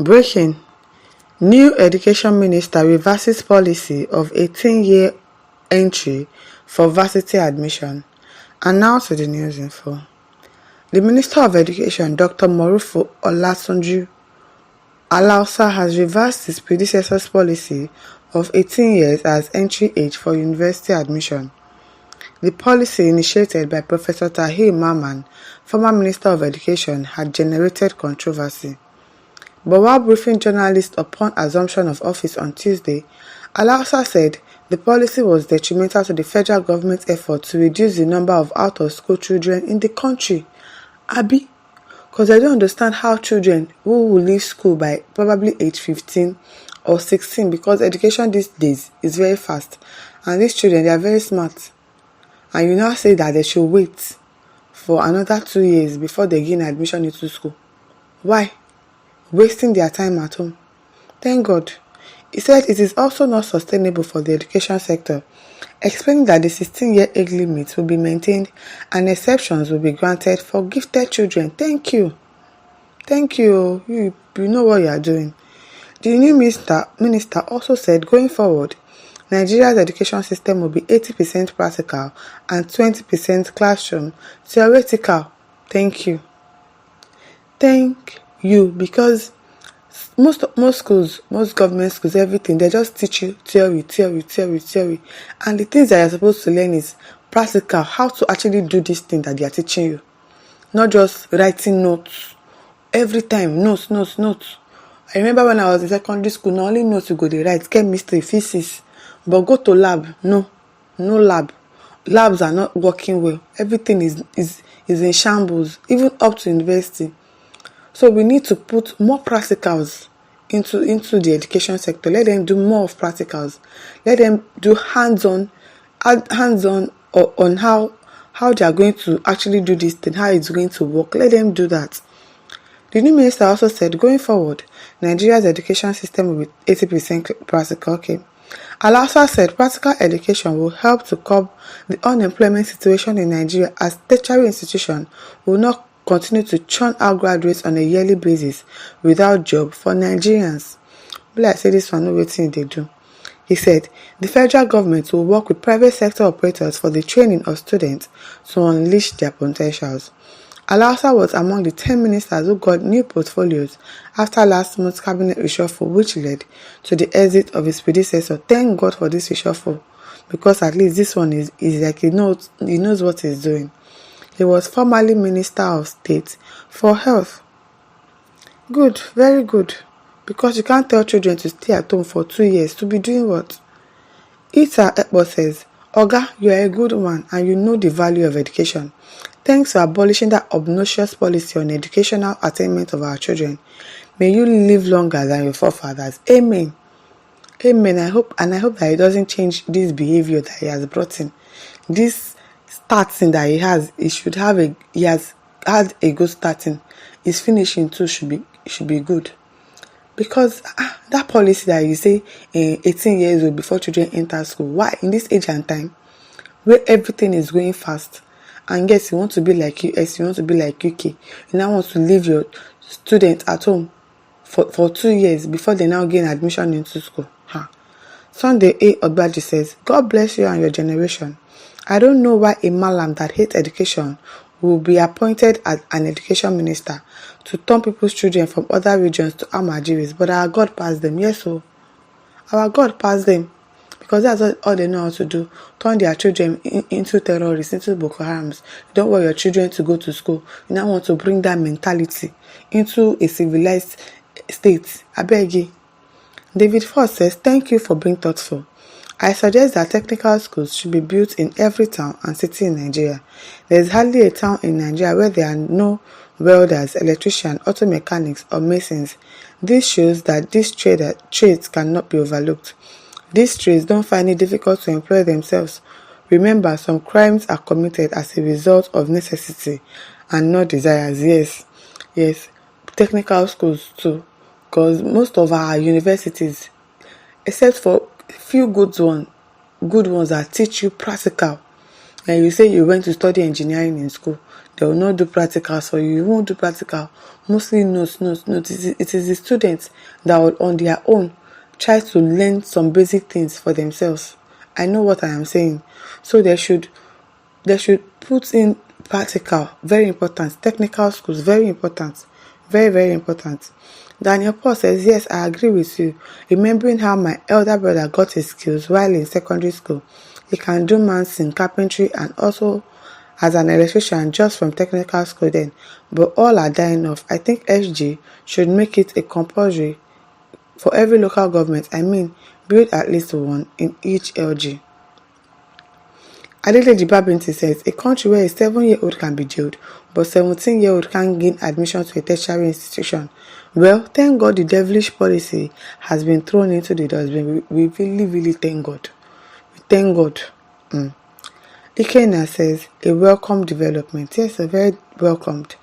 Breaking: New Education Minister reverses policy of 18-year entry for varsity admission. And now to the news info. The Minister of Education, Dr. Morufo Olatunji Alausa, has reversed his predecessor's policy of 18 years as entry age for university admission. The policy, initiated by Professor Tahir Mamman, former Minister of Education, had generated controversy. But while briefing journalists upon assumption of office on Tuesday, Alausa said the policy was detrimental to the federal government's effort to reduce the number of out-of-school children in the country. Abi, because I don't understand how children who will leave school by probably age 15 or 16, because education these days is very fast, and these children, they are very smart. And you now say that they should wait for another 2 years before they gain admission into school. Why? Wasting their time at home. Thank God. He said it is also not sustainable for the education sector, explaining that the 16-year age limit will be maintained and exceptions will be granted for gifted children. Thank you. Thank you. You know what you are doing. The new minister also said going forward, Nigeria's education system will be 80% practical and 20% classroom theoretical. Thank you. Thank you, because most schools, most government schools, everything, they just teach you theory. And the things that you're supposed to learn is practical, how to actually do this thing that they are teaching you. Not just writing notes. Every time, notes. I remember when I was in secondary school, not only notes you go to write, chemistry, physics, but go to lab. No lab. Labs are not working well. Everything is in shambles, even up to university. So we need to put more practicals into the education sector. Let them do more of practicals. Let them do hands-on on how they are going to actually do this thing, how it's going to work. Let them do that. The new minister also said, going forward, Nigeria's education system will be 80% practical. Okay. Alausa said practical education will help to curb the unemployment situation in Nigeria, as tertiary institutions will not continue to churn out graduates on a yearly basis without job for Nigerians. But I say this one, no waiting they do. He said the federal government will work with private sector operators for the training of students to unleash their potentials. Alausa was among the 10 ministers who got new portfolios after last month's cabinet reshuffle, which led to the exit of his predecessor. Thank God for this reshuffle, because at least this one is like he knows what he's doing. He was formerly Minister of State for Health. Good, very good. Because you can't tell children to stay at home for 2 years to be doing what? Ita Ekpo says, Oga, you are a good one and you know the value of education. Thanks for abolishing that obnoxious policy on educational attainment of our children. May you live longer than your forefathers. Amen. Amen. I hope that he doesn't change this behavior that he has brought in. This starting that he has had a good starting. His finishing too should be good. Because that policy that you say 18 years old before children enter school, why in this age and time where everything is going fast, and yes, you want to be like US, you want to be like UK, you now want to leave your student at home for 2 years before they now gain admission into school. Sunday A. Ogbaji says, God bless you and your generation. I don't know why a malam that hates education will be appointed as an education minister to turn people's children from other regions to Almajiris, but our God passed them. Yes, so our God passed them, because that's all they know how to do. Turn their children into terrorists, into Boko Harams. You don't want your children to go to school. You now want to bring that mentality into a civilized state. I beg you. David Ford says, thank you for being thoughtful. I suggest that technical schools should be built in every town and city in Nigeria. There is hardly a town in Nigeria where there are no welders, electricians, auto mechanics, or masons. This shows that these trades cannot be overlooked. These trades don't find it difficult to employ themselves. Remember, some crimes are committed as a result of necessity and not desires. Yes, technical schools too. Because most of our universities, except for few good ones that teach you practical, And you say you went to study engineering in school, they will not do practical, so you won't do practical. Mostly notes. It is the students that will on their own try to learn some basic things for themselves. I know what I am saying. So they should put in practical, very important. Technical schools, very important. Very, very important. Daniel Paul says, yes, I agree with you. Remembering how my elder brother got his skills while in secondary school. He can do mansing, carpentry, and also as an electrician just from technical school then. But all are dying off. I think SG should make it a compulsory for every local government. Build at least one in each LG. Adedeji Babinti says, a country where a 7-year-old can be jailed, but 17-year-old can't gain admission to a tertiary institution. Well, thank God the devilish policy has been thrown into the dustbin. We really, really thank God. We thank God. Ikenna says, a welcome development. Yes, a very welcomed.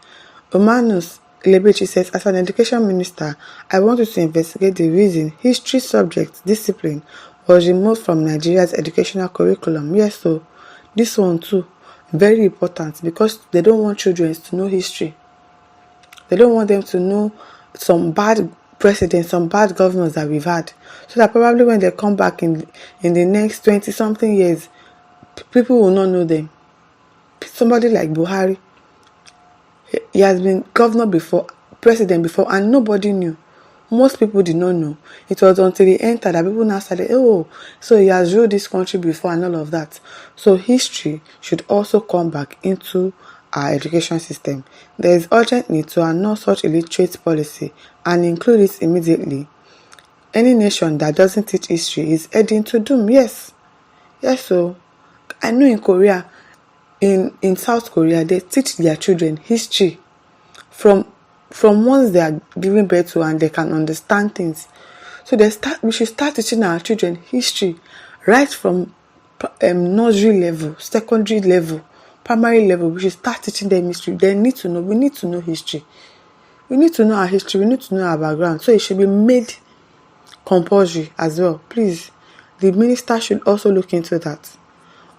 Omanus Lebechi says, as an education minister, I want you to investigate the reason history subject discipline was removed from Nigeria's educational curriculum. Yes, so this one too, very important, because they don't want children to know history. They don't want them to know some bad presidents, some bad governors that we've had. So that probably when they come back in the next 20-something years, people will not know them. Somebody like Buhari, he has been governor before, president before, and nobody knew. Most people did not know. It was until he entered that people now started, oh, so he has ruled this country before and all of that. So history should also come back into our education system. There is urgent need to annul such illiterate policy and include it immediately. Any nation that doesn't teach history is heading to doom. Yes, so I know in Korea, in South Korea, they teach their children history from once they are giving birth to and they can understand things. So we should start teaching our children history right from nursery level, secondary level, primary level. We should start teaching them history. We need to know history. We need to know our history. We need to know our background. So it should be made compulsory as well. Please, the minister should also look into that.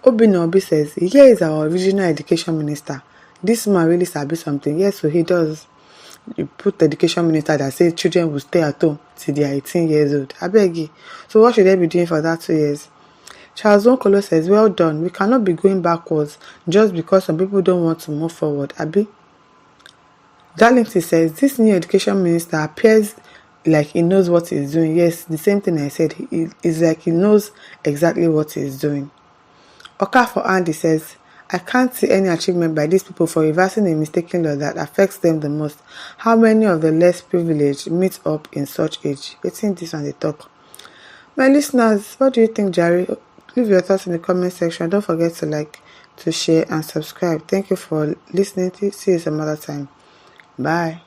Obinna Obi says, here is our original education minister. This man really sabi something. Yes, so he does. You put the education minister that says children will stay at home till they are 18 years old. I beg you. So what should they be doing for that 2 years? Charles Onkolo says, well done. We cannot be going backwards just because some people don't want to move forward. Abi? Darlington says, this new education minister appears like he knows what he's doing. Yes, the same thing I said. It's like he knows exactly what he's doing. Okafor Andy says, I can't see any achievement by these people for reversing a mistaken law that affects them the most. How many of the less privileged meet up in such age? I think this on the talk. My listeners, what do you think, Jerry? Leave your thoughts in the comment section. Don't forget to like, to share, and subscribe. Thank you for listening. See you some other time. Bye.